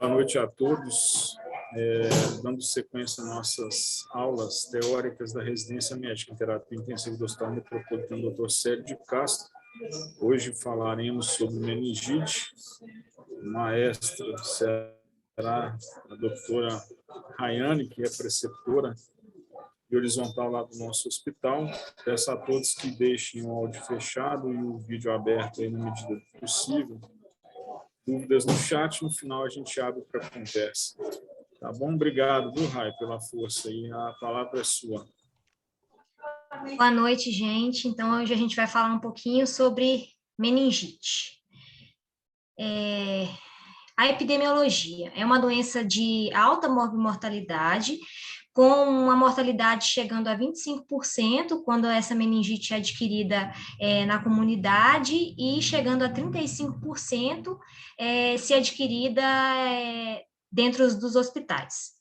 Boa noite a todos. Dando sequência às nossas aulas teóricas da residência médica em terapia intensiva do Hospital Metropolitano Dr. Célio de Castro. Hoje falaremos sobre meningite. Maestra será a doutora Rayane, que é preceptora e horizontal lá do nosso hospital. Peço a todos que deixem o áudio fechado e o vídeo aberto aí na medida do possível. Dúvidas no chat, no final a gente abre para conversa. Tá bom? Obrigado, viu, Rai, pela força aí. A palavra é sua. Boa noite, gente. Então, hoje a gente vai falar um pouquinho sobre meningite. A epidemiologia é uma doença de alta morbimortalidade, com uma mortalidade chegando a 25% quando essa meningite é adquirida na comunidade e chegando a 35% se adquirida dentro dos hospitais.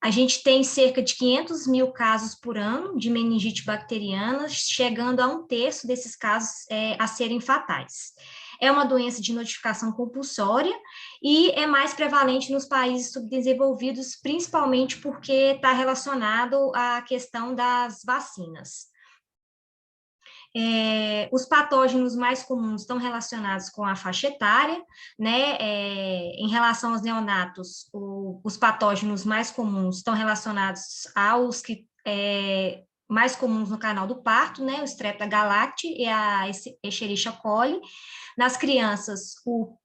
A gente tem cerca de 500 mil casos por ano de meningite bacteriana, chegando a 1/3 desses casos a serem fatais. É uma doença de notificação compulsória e é mais prevalente nos países subdesenvolvidos, principalmente porque está relacionado à questão das vacinas. Os patógenos mais comuns estão relacionados com a faixa etária, né? Em relação aos neonatos, os patógenos mais comuns estão relacionados aos que mais comuns no canal do parto, né? O Streptococcus galacti e a Escherichia coli. Nas crianças, o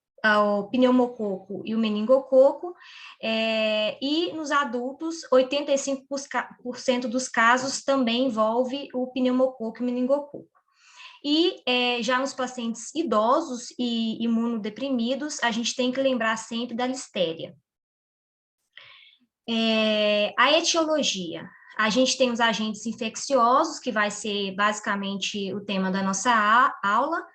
pneumococo e o meningococo, e nos adultos, 85% dos casos também envolve o pneumococo e o meningococo. E já nos pacientes idosos e imunodeprimidos, a gente tem que lembrar sempre da listéria. A etiologia. A gente tem os agentes infecciosos, que vai ser basicamente o tema da nossa aula,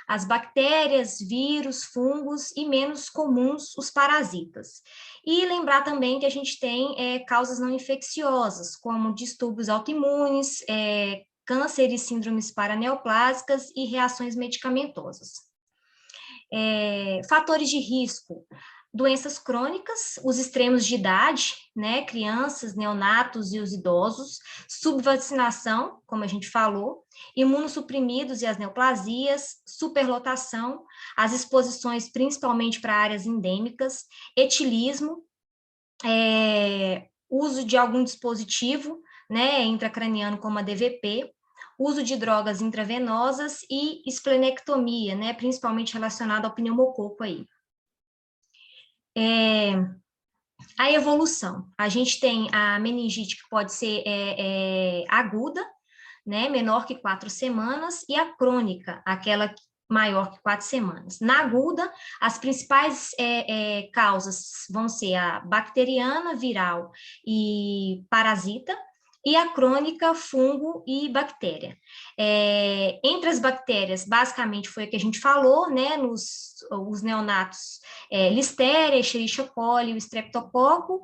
as bactérias, vírus, fungos e menos comuns os parasitas. E lembrar também que a gente tem causas não infecciosas, como distúrbios autoimunes, câncer e síndromes paraneoplásicas e reações medicamentosas. Fatores de risco. Doenças crônicas, os extremos de idade, né, crianças, neonatos e os idosos, subvacinação, como a gente falou, imunossuprimidos e as neoplasias, superlotação, as exposições principalmente para áreas endêmicas, etilismo, uso de algum dispositivo, né, intracraniano como a DVP, uso de drogas intravenosas e esplenectomia, né, principalmente relacionado ao pneumococo aí. A evolução. A gente tem a meningite que pode ser aguda, né, menor que 4 semanas, e a crônica, aquela maior que 4 semanas. Na aguda, as principais causas vão ser a bacteriana, viral e parasita, e a crônica, fungo e bactéria. Entre as bactérias, basicamente foi o que a gente falou, né, os neonatos, listéria, Escherichia coli, o estreptococo,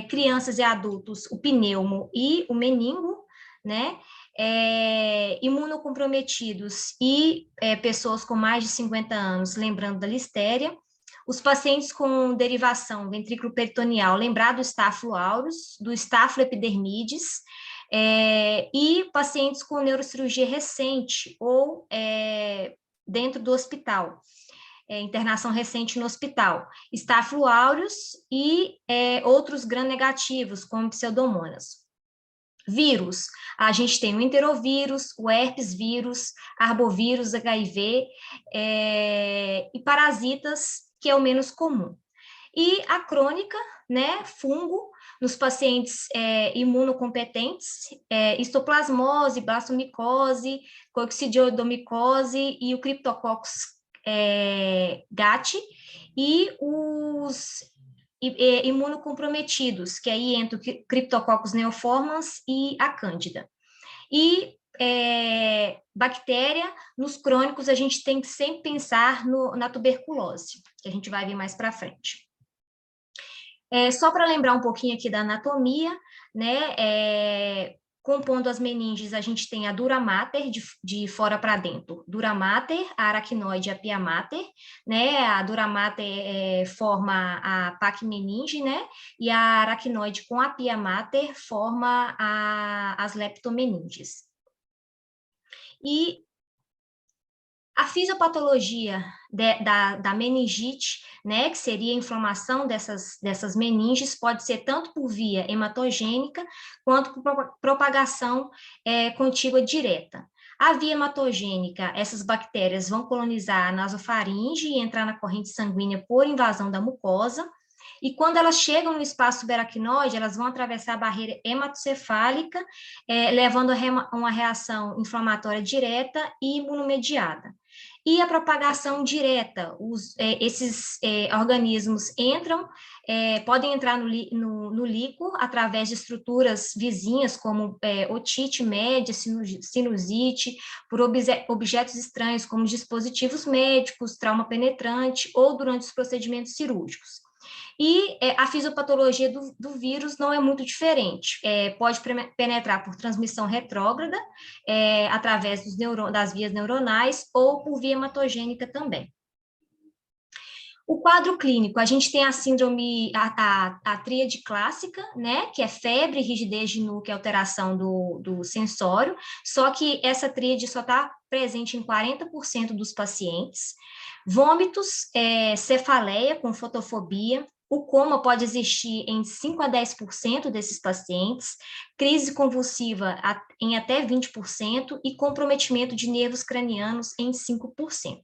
crianças e adultos, o pneumo e o meningo, né, imunocomprometidos e pessoas com mais de 50 anos, lembrando da listéria. Os pacientes com derivação ventrículo-peritoneal, lembrar do Staphylo aureus, do Staphylo epidermidis, e pacientes com neurocirurgia recente ou dentro do hospital, internação recente no hospital, Staphylo aureus e outros gram-negativos, como pseudomonas. Vírus, a gente tem o enterovírus, o herpes vírus, arbovírus, HIV, e parasitas, que é o menos comum. E a crônica, né, fungo, nos pacientes imunocompetentes, histoplasmose, blastomicose, coccidioidomicose e o Cryptococcus gat, e os imunocomprometidos, que aí entra o Cryptococcus neoformans e a Cândida. E bactéria, nos crônicos, a gente tem que sempre pensar na tuberculose, que a gente vai ver mais para frente. Só para lembrar um pouquinho aqui da anatomia, né, Compondo as meninges, a gente tem a dura mater, de fora para dentro. Dura mater, a aracnoide e a pia mater, né? A dura mater forma a pacmeninge, né? E a aracnoide com a pia mater forma as leptomeninges. E a fisiopatologia da meningite, né, que seria a inflamação dessas meninges, pode ser tanto por via hematogênica, quanto por propagação contígua direta. A via hematogênica, essas bactérias vão colonizar a nasofaringe e entrar na corrente sanguínea por invasão da mucosa, e quando elas chegam no espaço subaracnoide, elas vão atravessar a barreira hematocefálica, levando a uma reação inflamatória direta e imunomediada. E a propagação direta, esses organismos podem entrar no líquor através de estruturas vizinhas, como otite média, sinusite, por objetos estranhos, como dispositivos médicos, trauma penetrante, ou durante os procedimentos cirúrgicos. E a fisiopatologia do vírus não é muito diferente. Pode penetrar por transmissão retrógrada, através das vias neuronais, ou por via hematogênica também. O quadro clínico, a gente tem a síndrome, a tríade clássica, né, que é febre, rigidez de nuca e alteração do sensório, só que essa tríade só está presente em 40% dos pacientes. Vômitos, cefaleia com fotofobia, o coma pode existir em 5 a 10% desses pacientes, crise convulsiva em até 20% e comprometimento de nervos cranianos em 5%.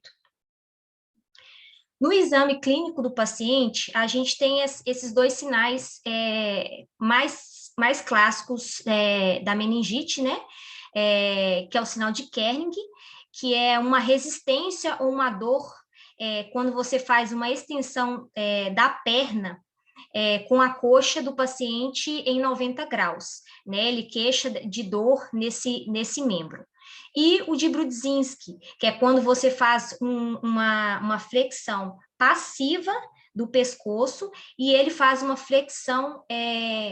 No exame clínico do paciente, a gente tem esses dois sinais mais clássicos da meningite, né? Que é o sinal de Kernig, que é uma resistência ou uma dor quando você faz uma extensão da perna com a coxa do paciente em 90 graus, né? Ele queixa de dor nesse membro. E o de Brudzinski, que é quando você faz uma flexão passiva do pescoço e ele faz uma flexão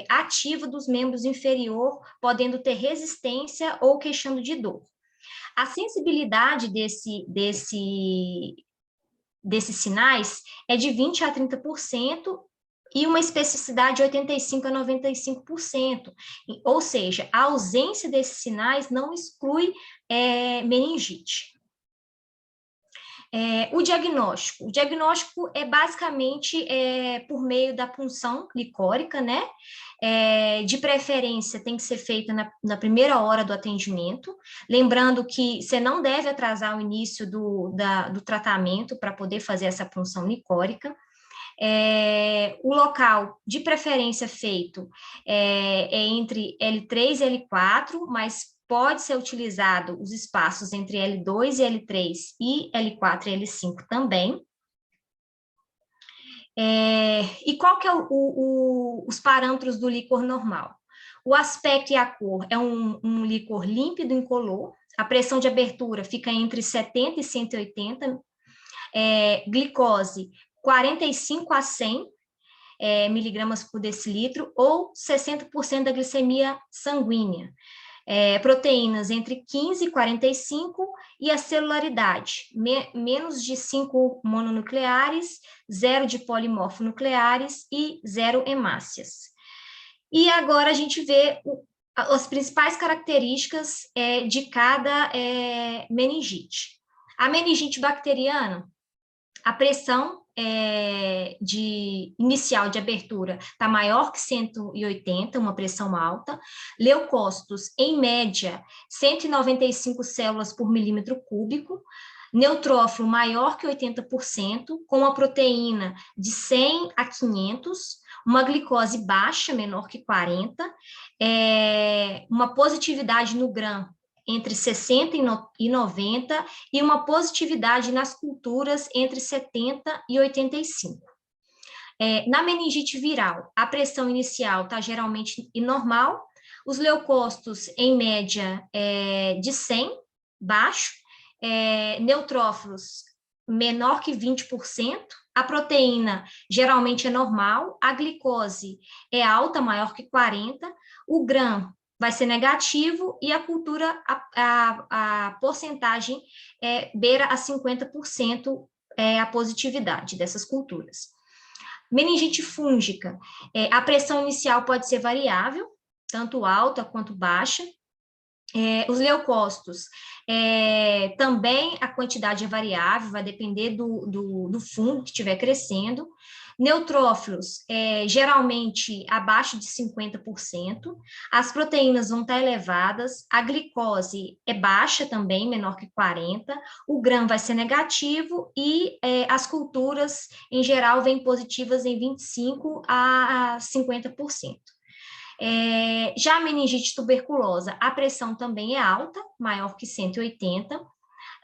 ativa dos membros inferior, podendo ter resistência ou queixando de dor. A sensibilidade desses sinais é de 20% a 30%, e uma especificidade de 85% a 95%. Ou seja, a ausência desses sinais não exclui meningite. O diagnóstico é basicamente por meio da punção licórica, né? De preferência, tem que ser feita na primeira hora do atendimento, lembrando que você não deve atrasar o início do tratamento para poder fazer essa punção licórica. O local de preferência feito entre L3 e L4, mas pode ser utilizado os espaços entre L2 e L3 e L4 e L5 também. E qual que é os parâmetros do líquor normal? O aspecto e a cor é um líquor límpido, incolor, a pressão de abertura fica entre 70 e 180, glicose 45 a 100 miligramas por decilitro, ou 60% da glicemia sanguínea. Proteínas entre 15 e 45, e a celularidade, menos de 5 mononucleares, 0 de polimorfonucleares e 0 hemácias. E agora a gente vê as principais características de cada meningite. A meningite bacteriana, a pressão inicial de abertura está maior que 180, uma pressão alta. Leucócitos, em média, 195 células por milímetro cúbico. Neutrófilo maior que 80%, com a proteína de 100 a 500, uma glicose baixa, menor que 40, uma positividade no GRAM entre 60 e 90, e uma positividade nas culturas entre 70 e 85. Na meningite viral, a pressão inicial está geralmente normal, os leucócitos, em média, de 100, baixo, neutrófilos menor que 20%, a proteína geralmente é normal, a glicose é alta, maior que 40, o GRAM vai ser negativo e a cultura, a porcentagem beira a 50% a positividade dessas culturas. Meningite fúngica, a pressão inicial pode ser variável, tanto alta quanto baixa. Os leucócitos, também a quantidade é variável, vai depender do fungo que estiver crescendo. Neutrófilos, geralmente abaixo de 50%, as proteínas vão estar elevadas, a glicose é baixa também, menor que 40%, o gram vai ser negativo e as culturas, em geral, vêm positivas em 25% a 50%. Já a meningite tuberculosa, a pressão também é alta, maior que 180.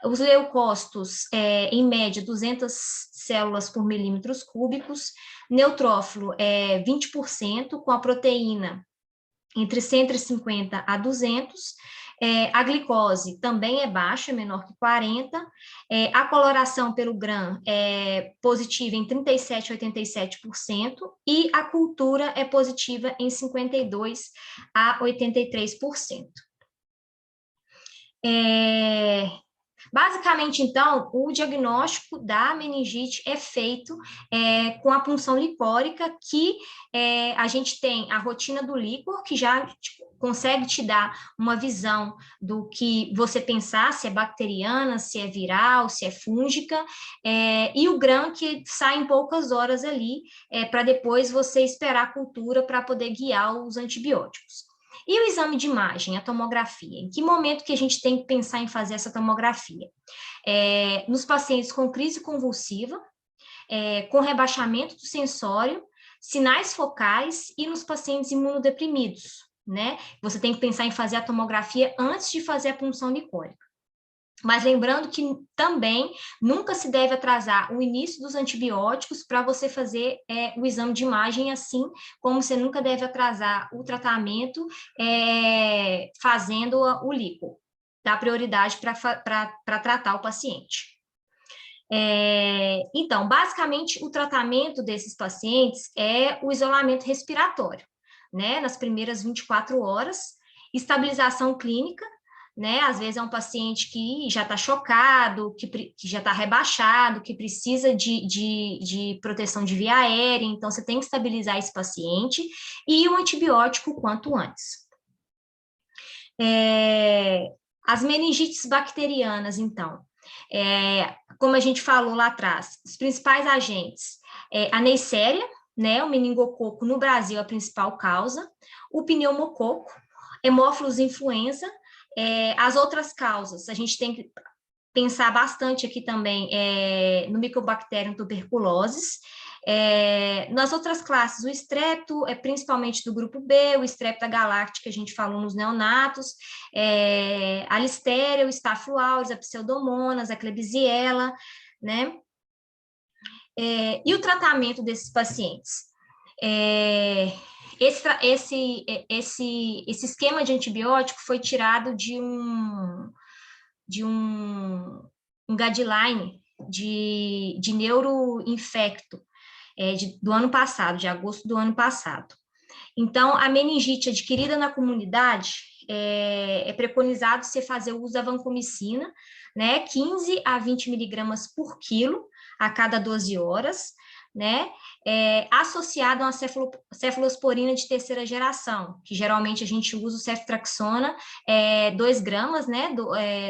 Os leucócitos, em média, 200 células por milímetros cúbicos. Neutrófilo, 20%, com a proteína entre 150 a 200. A glicose também é baixa, menor que 40. A coloração pelo gram é positiva em 37% a 87%, e a cultura é positiva em 52% a 83%. Basicamente, então, o diagnóstico da meningite é feito com a punção licórica, que a gente tem a rotina do líquor, que já consegue te dar uma visão do que você pensar, se é bacteriana, se é viral, se é fúngica, e o gram, que sai em poucas horas ali, para depois você esperar a cultura para poder guiar os antibióticos. E o exame de imagem, a tomografia? Em que momento que a gente tem que pensar em fazer essa tomografia? Nos pacientes com crise convulsiva, com rebaixamento do sensório, sinais focais e nos pacientes imunodeprimidos, né? Você tem que pensar em fazer a tomografia antes de fazer a punção licórica. Mas lembrando que também nunca se deve atrasar o início dos antibióticos para você fazer o exame de imagem, assim como você nunca deve atrasar o tratamento fazendo o líquor. Dá prioridade para tratar o paciente. Então, basicamente, o tratamento desses pacientes é o isolamento respiratório, né? Nas primeiras 24 horas, estabilização clínica, né? Às vezes é um paciente que já está chocado, que já está rebaixado, que precisa de proteção de via aérea, então você tem que estabilizar esse paciente, e o antibiótico quanto antes. As meningites bacterianas, então, como a gente falou lá atrás, os principais agentes, a Neisseria, né? O meningococo no Brasil é a principal causa, o pneumococo, Haemophilus influenza. As outras causas, a gente tem que pensar bastante aqui também no Mycobacterium tuberculosis. Nas outras classes, o estrepto é principalmente do grupo B, o estrepta galactica, a gente falou nos neonatos, a listéria, o Staphylo aureus, a pseudomonas, a Klebsiella, né? E o tratamento desses pacientes? Esse esquema de antibiótico foi tirado de um guideline de neuroinfecto do ano passado, de agosto do ano passado. Então, a meningite adquirida na comunidade é preconizado você fazer o uso da vancomicina, né, 15 a 20 miligramas por quilo a cada 12 horas, né, associado a uma cefalosporina de terceira geração, que geralmente a gente usa o ceftriaxona, 2 gramas, né,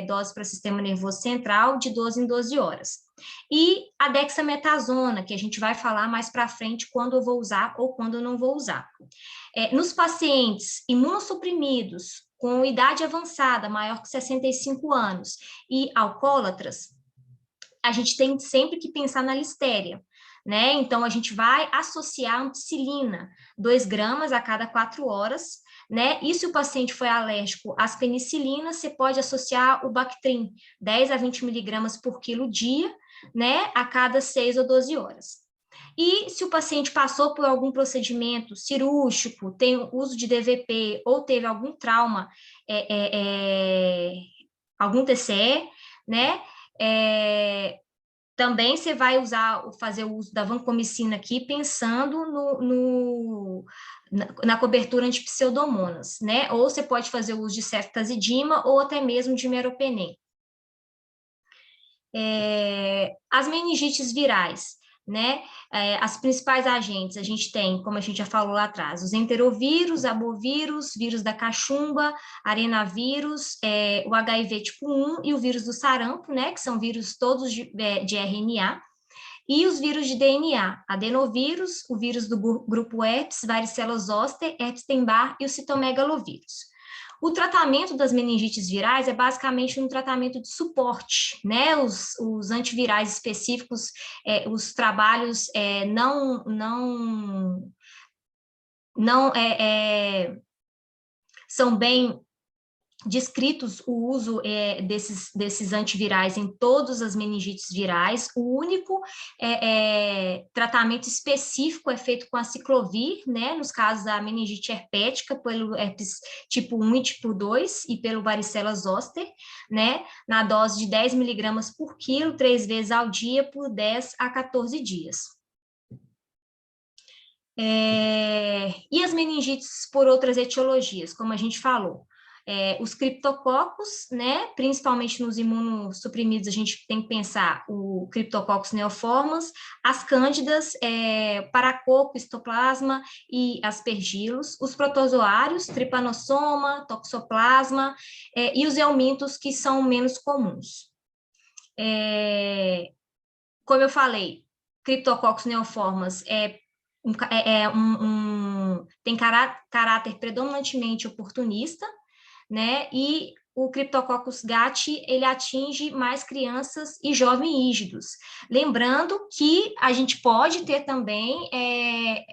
dose para sistema nervoso central, de 12 em 12 horas. E a dexametasona, que a gente vai falar mais para frente quando eu vou usar ou quando eu não vou usar. Nos pacientes imunossuprimidos, com idade avançada, maior que 65 anos, e alcoólatras, a gente tem sempre que pensar na listéria, né? Então, a gente vai associar ampicilina, 2 gramas a cada 4 horas, né? E se o paciente foi alérgico às penicilinas, você pode associar o Bactrim, 10 a 20 miligramas por quilo dia, né? A cada 6 ou 12 horas. E se o paciente passou por algum procedimento cirúrgico, tem uso de DVP ou teve algum trauma, algum TCE, né? também você vai fazer o uso da vancomicina aqui pensando na cobertura anti-pseudomonas, né? Ou você pode fazer o uso de ceftazidima ou até mesmo de meropenem. As meningites virais, né? As principais agentes, a gente tem, como a gente já falou lá atrás, os enterovírus, abovírus, vírus da cachumba, arenavírus, o HIV tipo 1 e o vírus do sarampo, né? Que são vírus todos de RNA. E os vírus de DNA, adenovírus, o vírus do grupo herpes, varicela zoster, Epstein-Barr e o citomegalovírus. O tratamento das meningites virais é basicamente um tratamento de suporte, né? Os antivirais específicos, os trabalhos não são bem descritos o uso desses antivirais em todas as meningites virais. O único tratamento específico é feito com a ciclovir, né, nos casos da meningite herpética, pelo herpes tipo 1 e tipo 2, e pelo varicela zoster, né, na dose de 10 miligramas por quilo, 3 vezes ao dia, por 10 a 14 dias. E as meningites por outras etiologias, como a gente falou. Os criptococos, né, principalmente nos imunossuprimidos, a gente tem que pensar o Cryptococcus neoformans, as cândidas, paracoco, histoplasma e aspergilos, os protozoários, trypanosoma, toxoplasma, e os eumintos, que são menos comuns. Como eu falei, Cryptococcus neoformans tem caráter predominantemente oportunista, né? E o Cryptococcus gat, ele atinge mais crianças e jovens rígidos. Lembrando que a gente pode ter também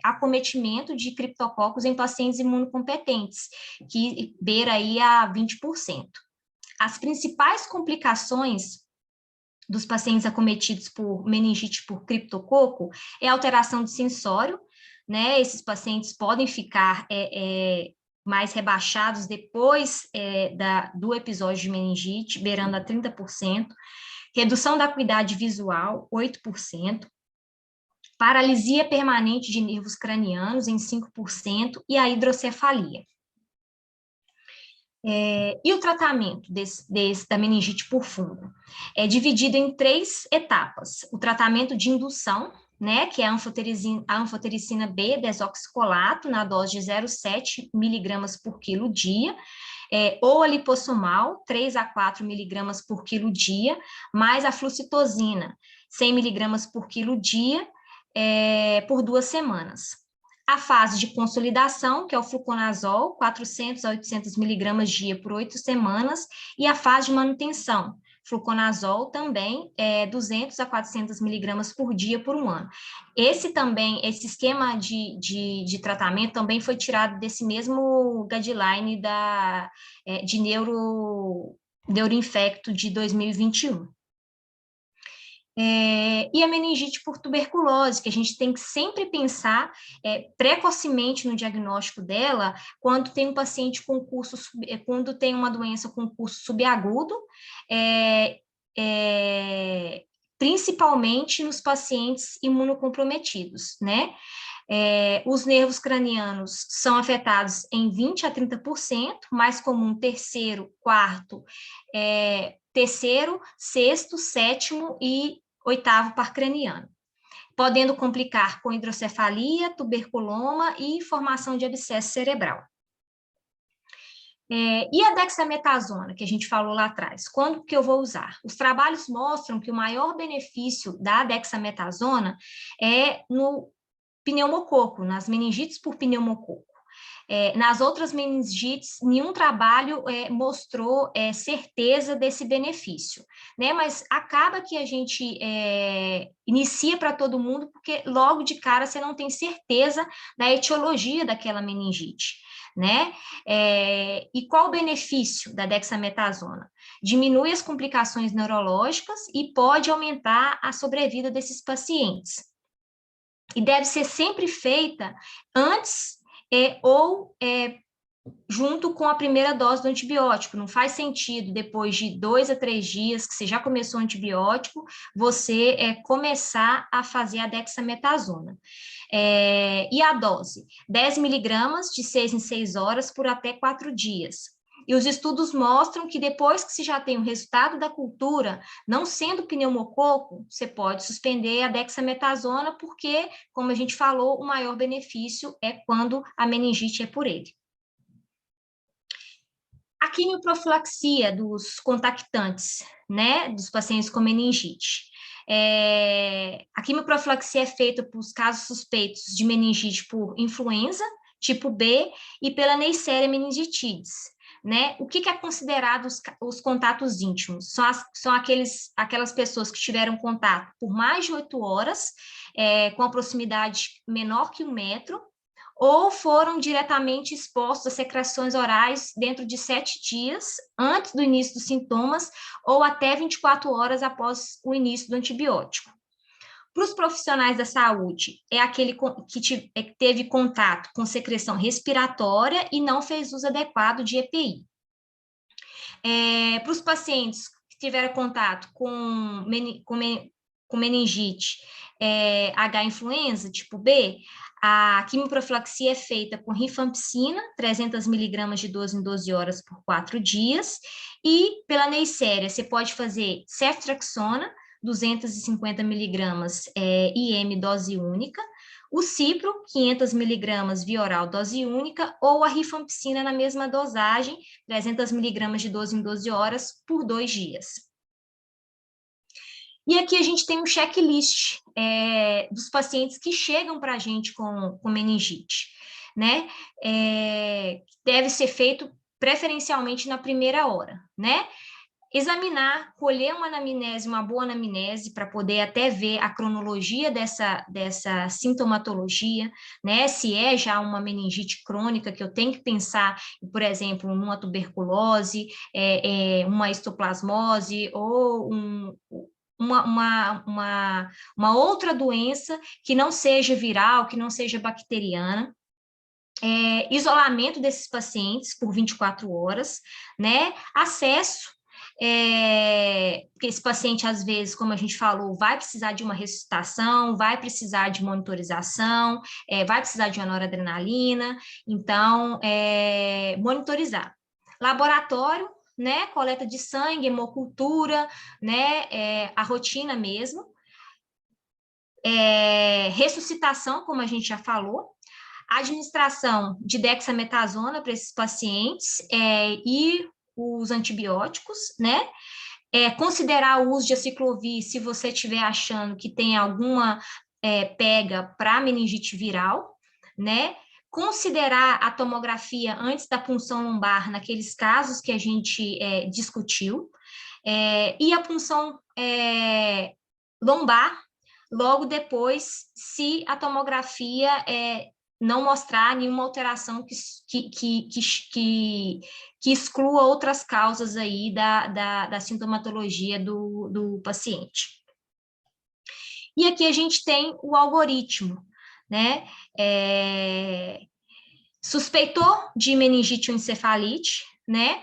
acometimento de criptococcus em pacientes imunocompetentes, que beira aí a 20%. As principais complicações dos pacientes acometidos por meningite por criptococo é alteração de sensório, né? Esses pacientes podem ficar mais rebaixados depois do episódio de meningite, beirando a 30%, redução da acuidade visual, 8%, paralisia permanente de nervos cranianos, em 5%, e a hidrocefalia. E o tratamento da meningite por fungo? É dividido em 3 etapas. O tratamento de indução, né, que é a anfotericina B, desoxicolato, na dose de 0,7 miligramas por quilo dia, ou a liposomal, 3 a 4 miligramas por quilo dia, mais a flucitosina, 100 miligramas por quilo dia, por 2 semanas. A fase de consolidação, que é o fluconazol, 400 a 800 miligramas dia por 8 semanas, e a fase de manutenção, fluconazol também 200 a 400 miligramas por dia por 1 ano. Esse esquema de tratamento também foi tirado desse mesmo guideline de neuroinfecto de 2021. E a meningite por tuberculose, que a gente tem que sempre pensar precocemente no diagnóstico dela, quando tem um paciente com quando tem uma doença com curso subagudo, principalmente nos pacientes imunocomprometidos, né? Os nervos cranianos são afetados em 20 a 30%, mais comum terceiro, quarto, terceiro, sexto, sétimo e 8º par craniano, podendo complicar com hidrocefalia, tuberculoma e formação de abscesso cerebral. E a dexametasona, que a gente falou lá atrás, quando que eu vou usar? Os trabalhos mostram que o maior benefício da dexametasona é no pneumococo, nas meningites por pneumococo. Nas outras meningites, nenhum trabalho mostrou certeza desse benefício, né? Mas acaba que a gente inicia para todo mundo, porque logo de cara você não tem certeza da etiologia daquela meningite, né? E qual o benefício da dexametasona? Diminui as complicações neurológicas e pode aumentar a sobrevida desses pacientes. E deve ser sempre feita antes ou junto com a primeira dose do antibiótico. Não faz sentido, depois de 2 a 3 dias que você já começou o antibiótico, você começar a fazer a dexametasona. E a dose? 10 miligramas de 6 em 6 horas por até 4 dias. E os estudos mostram que depois que se já tem o resultado da cultura, não sendo pneumococo, você pode suspender a dexametasona, porque, como a gente falou, o maior benefício é quando a meningite é por ele. A quimioprofilaxia dos contactantes, né, dos pacientes com meningite. A quimioprofilaxia é feita para os casos suspeitos de meningite por influenza, tipo B, e pela Neisseria meningitidis. Né? O que é considerado os contatos íntimos? São aquelas pessoas que tiveram contato por mais de 8 horas, com a proximidade menor que 1 metro, ou foram diretamente expostos a secreções orais dentro de 7 dias, antes do início dos sintomas, ou até 24 horas após o início do antibiótico. Para os profissionais da saúde, é aquele que teve contato com secreção respiratória e não fez uso adequado de EPI. Para os pacientes que tiveram contato com meningite, H influenza, tipo B, a quimioprofilaxia é feita com rifampicina, 300 miligramas de 12 em 12 horas por 4 dias, e pela Neisseria, você pode fazer ceftriaxona, 250 miligramas IM dose única, o cipro, 500 miligramas via oral dose única, ou a rifampicina na mesma dosagem, 300 miligramas de 12 em 12 horas por 2 dias. E aqui a gente tem um checklist dos pacientes que chegam para a gente com meningite, né? Deve ser feito preferencialmente na primeira hora, né? Examinar, colher uma anamnese, uma boa anamnese, para poder até ver a cronologia dessa sintomatologia, né? Se é já uma meningite crônica, que eu tenho que pensar, por exemplo, numa tuberculose, uma histoplasmose ou uma outra doença que não seja viral, que não seja bacteriana. Isolamento desses pacientes por 24 horas, né? Acesso, porque esse paciente, às vezes, como a gente falou, vai precisar de uma ressuscitação, vai precisar de monitorização, vai precisar de uma noradrenalina, então, monitorizar. Laboratório, né, coleta de sangue, hemocultura, né, a rotina mesmo. Ressuscitação, como a gente já falou. Administração de dexametasona para esses pacientes e os antibióticos, né? Considerar o uso de aciclovir se você estiver achando que tem alguma pega para meningite viral, né? Considerar a tomografia antes da punção lombar naqueles casos que a gente discutiu, e a punção lombar logo depois, se a tomografia não mostrar nenhuma alteração que exclua outras causas aí da sintomatologia do paciente. E aqui a gente tem o algoritmo, né? Suspeitou de meningite ou encefalite, né?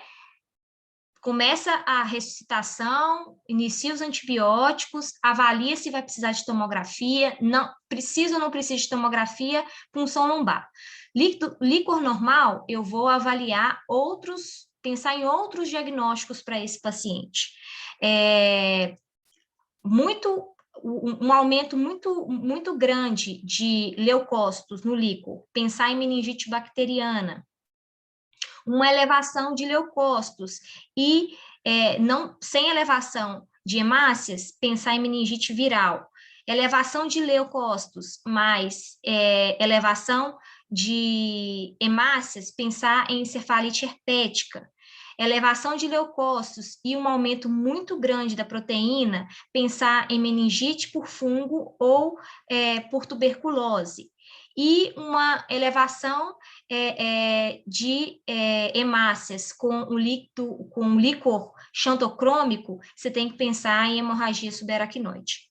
Começa a ressuscitação, inicia os antibióticos, avalia se vai precisar de tomografia, não precisa ou não precisa de tomografia, punção lombar. Líquor normal, eu vou avaliar pensar em outros diagnósticos para esse paciente. Um aumento muito grande de leucócitos no líquor, pensar em meningite bacteriana, uma elevação de leucócitos e sem elevação de hemácias, pensar em meningite viral. Elevação de leucócitos mais elevação de hemácias, pensar em encefalite herpética. Elevação de leucócitos e um aumento muito grande da proteína, pensar em meningite por fungo ou por tuberculose. E uma elevação de hemácias com o líquor xantocrômico, você tem que pensar em hemorragia subaracnoide.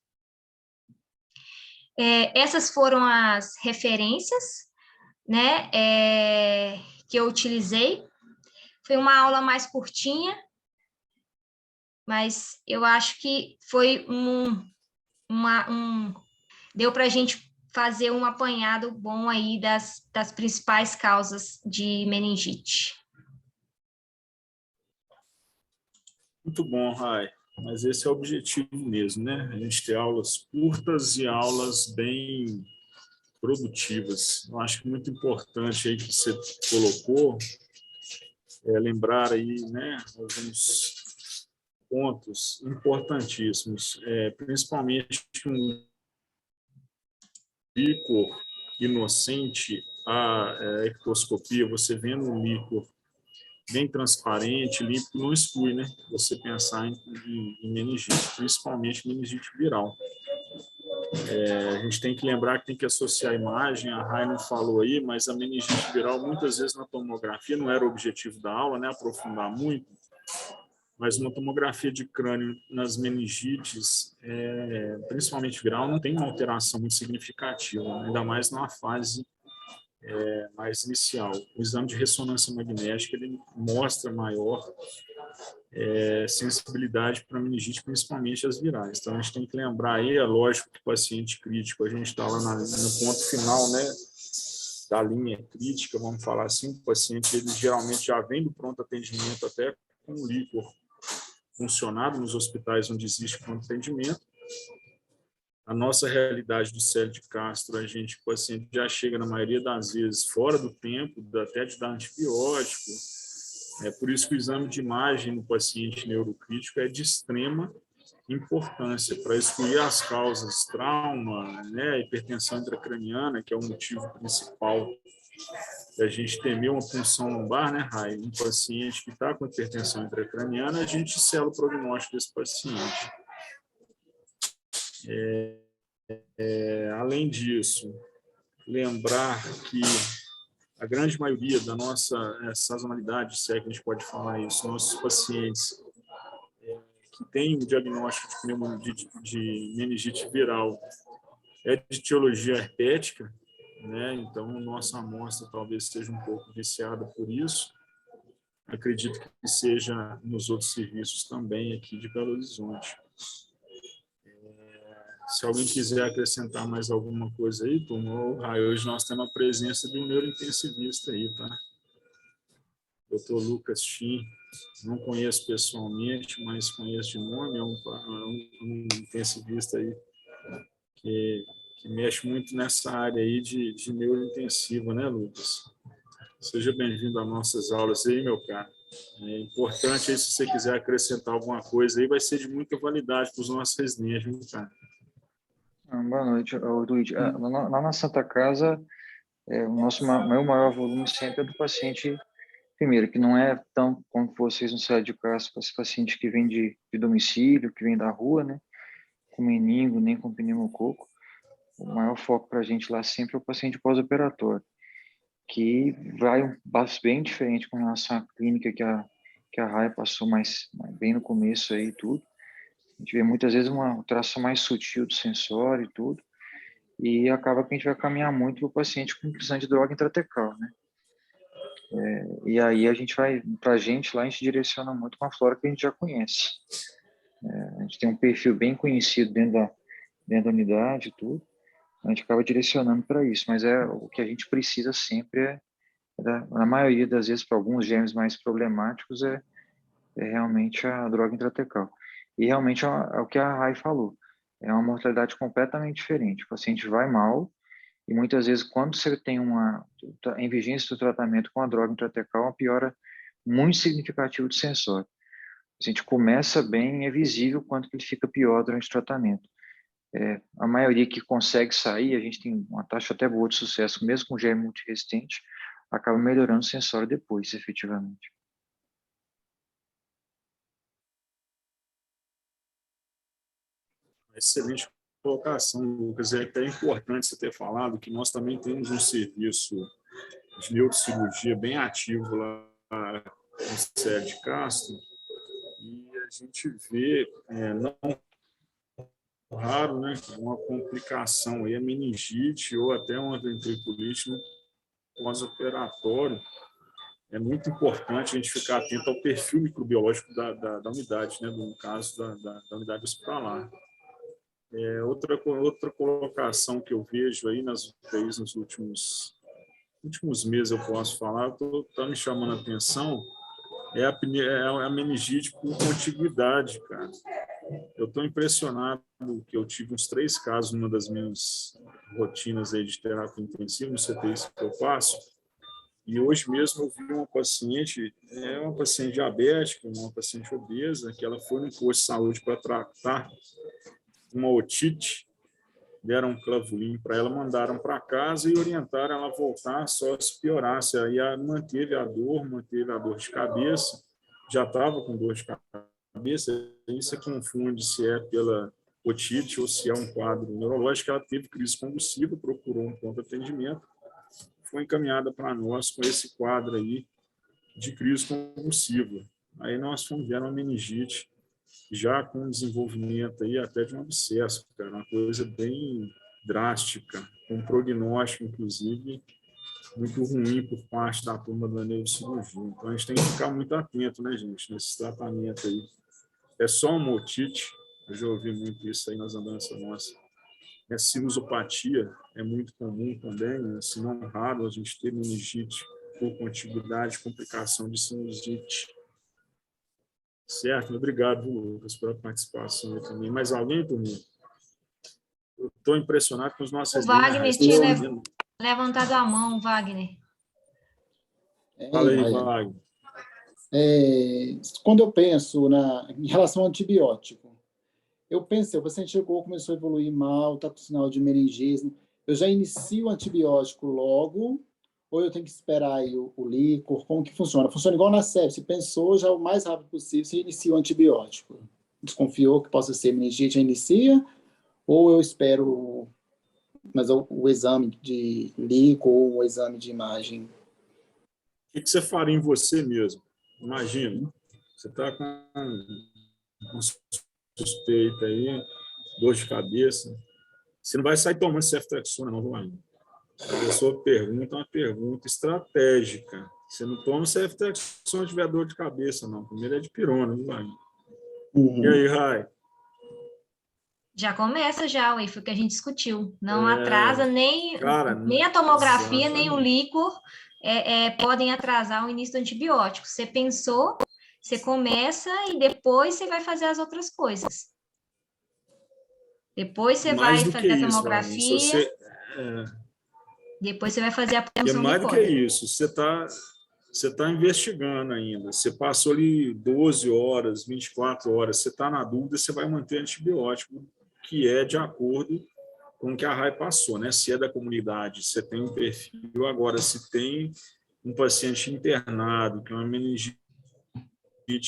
Essas foram as referências, né, que eu utilizei. Foi uma aula mais curtinha, mas eu acho que foi deu para a gente fazer um apanhado bom aí das principais causas de meningite. Muito bom, Rai. Mas esse é o objetivo mesmo, né? A gente ter aulas curtas e aulas bem produtivas. Eu acho que muito importante aí que você colocou é lembrar aí, né, alguns pontos importantíssimos, principalmente um líquor inocente, a ectoscopia, você vendo um líquor bem transparente, limpo, não exclui, né? Você pensar em meningite, principalmente meningite viral. A gente tem que lembrar que tem que associar a imagem, a Rai não falou aí, mas a meningite viral, muitas vezes na tomografia, não era o objetivo da aula, né? Aprofundar muito, mas uma tomografia de crânio nas meningites, principalmente viral, não tem uma alteração muito significativa, né? Ainda mais na fase mais inicial. O exame de ressonância magnética ele mostra maior sensibilidade para meningite, principalmente as virais. Então, a gente tem que lembrar aí, é lógico que o paciente crítico, a gente está lá no ponto final, né, da linha crítica, vamos falar assim, o paciente, ele geralmente já vem do pronto atendimento até com o líquor funcionado nos hospitais onde existe pronto atendimento. A nossa realidade do Célio de Castro, a gente, o paciente já chega, na maioria das vezes, fora do tempo, até de dar antibiótico. É por isso que o exame de imagem no paciente neurocrítico é de extrema importância para excluir as causas trauma, né, hipertensão intracraniana, que é o motivo principal da gente temer uma punção lombar, né, Rai? Um paciente que está com hipertensão intracraniana, a gente sela o prognóstico desse paciente. Além disso, lembrar que a grande maioria da nossa sazonalidade, se é que a gente pode falar isso, nossos pacientes que têm o diagnóstico de meningite viral é de etiologia herpética, né? Então, nossa amostra talvez seja um pouco viciada por isso. Acredito que seja nos outros serviços também aqui de Belo Horizonte. Se alguém quiser acrescentar mais alguma coisa aí, turma, hoje nós temos a presença de um neurointensivista aí, tá? Dr. Lucas Chin, não conheço pessoalmente, mas conheço de nome, é um intensivista aí que mexe muito nessa área aí de neurointensiva, né, Lucas? Seja bem-vindo às nossas aulas aí, meu caro. É importante aí, se você quiser acrescentar alguma coisa aí, vai ser de muita validade para os nossos residentes, meu cara. Boa noite, Luiz. Lá na Santa Casa, o nosso maior volume sempre é do paciente, primeiro, que não é tão como vocês no Célio de Castro, esse paciente que vem de domicílio, que vem da rua, né, com meningo, nem com pneumococo. O maior foco para a gente lá sempre é o paciente pós-operatório, que vai bem diferente com relação à clínica que a Raia passou mais bem no começo aí e tudo. A gente vê muitas vezes uma alteração mais sutil do sensório e tudo, e acaba que a gente vai caminhar muito para o paciente com precisão de droga intratecal, né? E aí para a gente lá, a gente direciona muito com a flora que a gente já conhece. A gente tem um perfil bem conhecido dentro da unidade e tudo, a gente acaba direcionando para isso, mas o que a gente precisa sempre na maioria das vezes, para alguns germes mais problemáticos, é realmente a droga intratecal. E realmente é o que a Rai falou, é uma mortalidade completamente diferente. O paciente vai mal, e muitas vezes, quando você tem em vigência do tratamento com a droga intratecal, uma piora muito significativa do sensório. O paciente começa bem, é visível quanto que ele fica pior durante o tratamento. A maioria que consegue sair, a gente tem uma taxa até boa de sucesso, mesmo com germe multiresistente, acaba melhorando o sensório depois, efetivamente. Excelente colocação, Lucas. É até importante você ter falado que nós também temos um serviço de neurocirurgia bem ativo lá no Célio de Castro, e a gente vê, não raro, né, uma complicação aí, a meningite ou até uma ventriculite no pós-operatório, é muito importante a gente ficar atento ao perfil microbiológico da unidade, né, no caso da unidade hospitalar. Outra colocação que eu vejo aí nas UTIs nos últimos meses, eu posso falar, está me chamando a atenção, é a meningite por contiguidade, cara. Eu estou impressionado que eu tive uns 3 casos numa das minhas rotinas aí de terapia intensiva, no CTI que eu passo, e hoje mesmo eu vi uma paciente diabética, uma paciente obesa, que ela foi no posto de saúde para tratar uma otite, deram um clavulinho para ela, mandaram para casa e orientaram ela a voltar só se piorasse. Aí manteve a dor de cabeça, já estava com dor de cabeça, aí você confunde se é pela otite ou se é um quadro neurológico. Ela teve crise convulsiva, procurou um pronto atendimento, foi encaminhada para nós com esse quadro aí de crise convulsiva. Aí nós fomos ver uma meningite, já com desenvolvimento aí até de um abscesso, cara, uma coisa bem drástica, com prognóstico, inclusive, muito ruim por parte da turma da neurocirurgia. Então, a gente tem que ficar muito atento, né, gente, nesse tratamento aí. É só uma otite, eu já ouvi muito isso aí nas andanças nossas. Sinusopatia é muito comum também, né? Se não raro a gente ter meningite por contiguidade, complicação de sinusite. Certo? Obrigado, Lucas, pela participação aí também. Mais alguém, turminha? Eu estou impressionado com os nossos O Wagner linhas. tinha levantado a mão, Wagner. Fala aí, Wagner. Quando eu penso em relação ao antibiótico, eu pensei, o paciente chegou, começou a evoluir mal, está com sinal de meningismo, eu já inicio o antibiótico logo, ou eu tenho que esperar aí o líquor? Como que funciona? Funciona igual na sepse, pensou, já o mais rápido possível, você inicia o antibiótico. Desconfiou que possa ser meningite, já inicia, ou eu espero o exame de líquor ou o exame de imagem? O que você faria em você mesmo? Imagina, você está com um suspeita aí, dor de cabeça, você não vai sair tomando ceftriaxona, não, Wagner. A pessoa pergunta uma pergunta estratégica. Você não toma ceftriaxona se tiver dor de cabeça, não. Primeiro é de pirona, não vai. E aí, Rai? Já começa já, foi o que a gente discutiu. Não atrasa nem a tomografia, nem o líquor podem atrasar o início do antibiótico. Você pensou, você começa e depois você vai fazer as outras coisas. Depois você vai fazer a tomografia. Depois você vai fazer a punção mais do que mucosa. isso, você tá investigando ainda. Você passou ali 12 horas, 24 horas, você está na dúvida, você vai manter antibiótico, que é de acordo com o que a RAI passou, né? Se é da comunidade, você tem um perfil. Agora, se tem um paciente internado, que é uma meningite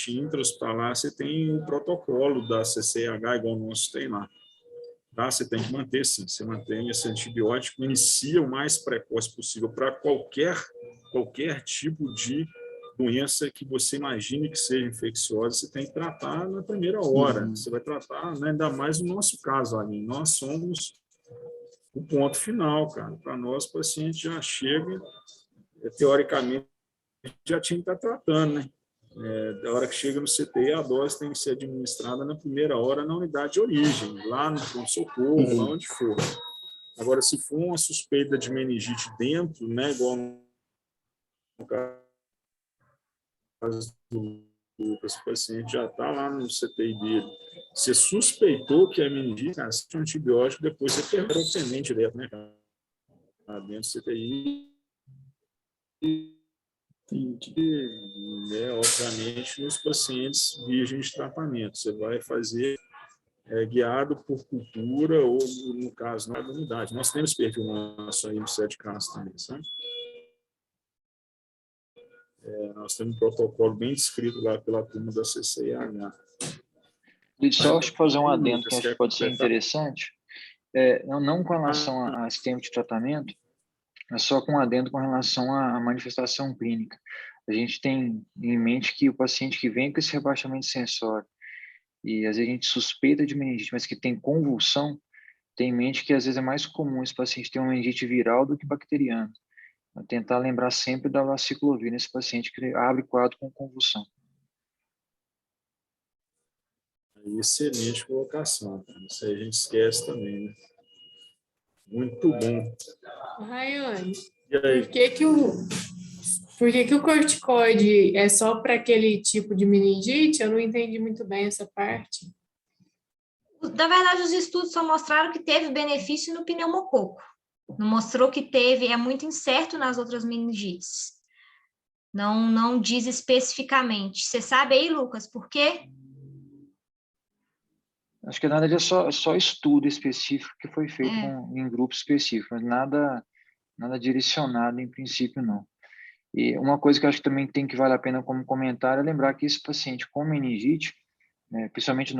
intra-hospitalar, você tem o protocolo da CCH, igual o nosso tem lá. Tá? Você tem que manter, sim. Você mantém esse antibiótico, inicia o mais precoce possível para qualquer tipo de doença que você imagine que seja infecciosa, você tem que tratar na primeira hora. Você vai tratar, né, ainda mais no nosso caso, ali. Nós somos o ponto final, cara. Para nós, o paciente já chega, teoricamente, já tinha que estar tratando, né? Da hora que chega no CTI, a dose tem que ser administrada na primeira hora na unidade de origem, lá no pronto-socorro, lá onde for. Agora, se for uma suspeita de meningite dentro, né, igual no caso do Lucas, o paciente já está lá no CTI dele, você suspeitou que é meningite, assiste um antibiótico, depois você perdeu o semente direto, né, dentro do CTI. Obviamente, nos pacientes virgens de tratamento. Você vai fazer guiado por cultura ou, no caso, na unidade. Nós temos perfil nosso aí no 7 casos também, sabe? Nós temos um protocolo bem descrito lá pela turma da CCIH. Só acho que fazer um adendo que acho que pode ser interessante, não com relação a esse tempo de tratamento, mas só com um adendo com relação à manifestação clínica. A gente tem em mente que o paciente que vem com esse rebaixamento sensório e às vezes a gente suspeita de meningite, mas que tem convulsão, tem em mente que às vezes é mais comum esse paciente ter uma meningite viral do que bacteriana. tentar lembrar sempre da aciclovir nesse paciente que abre quadro com convulsão. Excelente colocação, cara. Isso aí a gente esquece também, né? Muito bom. Rayane, E aí? por que o corticoide é só para aquele tipo de meningite? Eu não entendi muito bem essa parte. Na verdade, os estudos só mostraram que teve benefício no pneumococo. Não mostrou que teve, é muito incerto nas outras meningites. Não diz especificamente. Você sabe aí, Lucas, por quê? Acho que nada disso é só estudo específico que foi feito em grupo específico, mas nada direcionado em princípio, não. E uma coisa que eu acho que também tem que vale a pena como comentário é lembrar que esse paciente com meningite, né, principalmente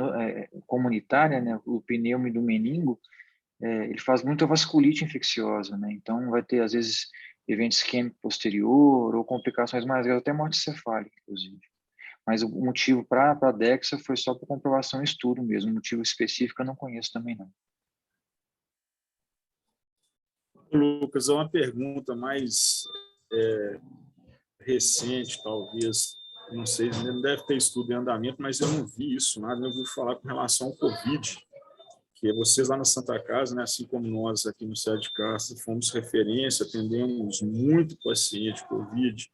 comunitária, né, o pneumo do meningo, ele faz muita vasculite infecciosa, né? Então vai ter às vezes evento isquêmico posterior ou complicações mais graves, até morte cefálica, inclusive. Mas o motivo para a Dexa foi só por comprovação e estudo mesmo. Motivo específico eu não conheço também, não. Lucas, é uma pergunta mais recente, talvez. Não sei, não deve ter estudo em andamento, mas eu não vi isso, nada. Eu ouvi falar com relação ao Covid, que vocês lá na Santa Casa, né, assim como nós aqui no Céu de Castro, fomos referência, atendemos muito paciente Covid.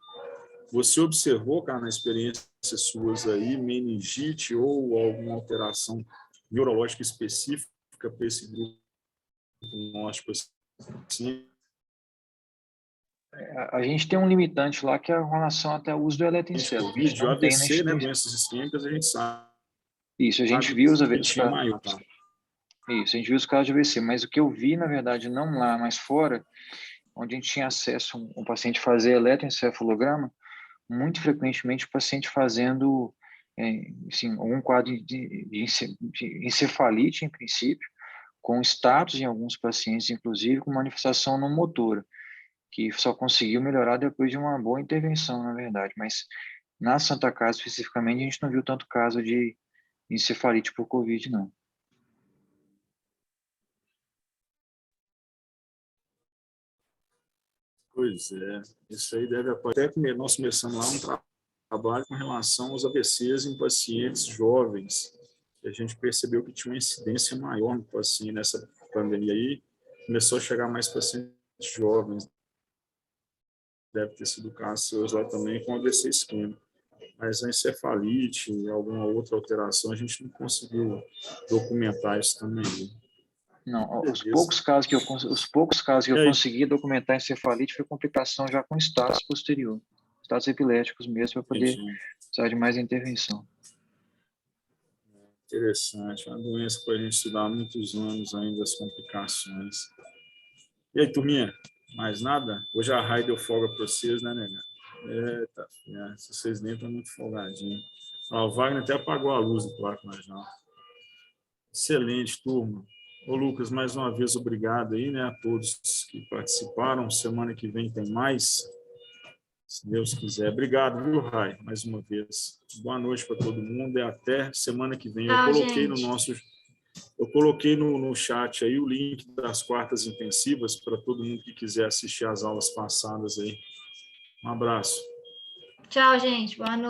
Você observou, cara, na experiência suas aí, meningite ou alguma alteração neurológica específica para esse grupo diagnóstico assim? A gente tem um limitante lá que é a relação até o uso do eletroencefalo. A gente Covid, não tem na AVC, né, instituição. doenças isquêmicas, a gente sabe. Isso, a gente viu os casos. Maior, tá? Isso, a gente viu os casos de AVC, mas o que eu vi, na verdade, não lá, mas fora, onde a gente tinha acesso a um paciente fazer eletroencefalograma, muito frequentemente o paciente fazendo assim, algum quadro de encefalite, em princípio, com status em alguns pacientes, inclusive com manifestação no motora, que só conseguiu melhorar depois de uma boa intervenção, na verdade. Mas na Santa Casa, especificamente, a gente não viu tanto caso de encefalite por Covid, não. Pois é, isso aí deve até que nós começamos lá um trabalho com relação aos AVCs em pacientes jovens. E a gente percebeu que tinha uma incidência maior no paciente nessa pandemia aí. Começou a chegar mais pacientes jovens. Deve ter sido o caso seus lá também com AVC isquêmico. Mas a encefalite e alguma outra alteração, a gente não conseguiu documentar isso também. Não, os poucos casos que eu consegui documentar encefalite foi complicação já com status posterior, status epiléticos mesmo, para poder precisar de mais intervenção. Interessante, uma doença para a gente estudar há muitos anos ainda, as complicações. E aí, turminha, mais nada? Hoje a Rai deu folga para vocês, né, nega? Eita, vocês nem estão muito folgadinhos. O Wagner até apagou a luz do quarto, mas não. Excelente, turma. Ô, Lucas, mais uma vez, obrigado aí, né, a todos que participaram. Semana que vem tem mais, se Deus quiser. Obrigado, viu, Rai, mais uma vez. Boa noite para todo mundo e até semana que vem. Eu coloquei no chat aí o link das quartas intensivas para todo mundo que quiser assistir às aulas passadas aí. Um abraço. Tchau, gente. Boa noite.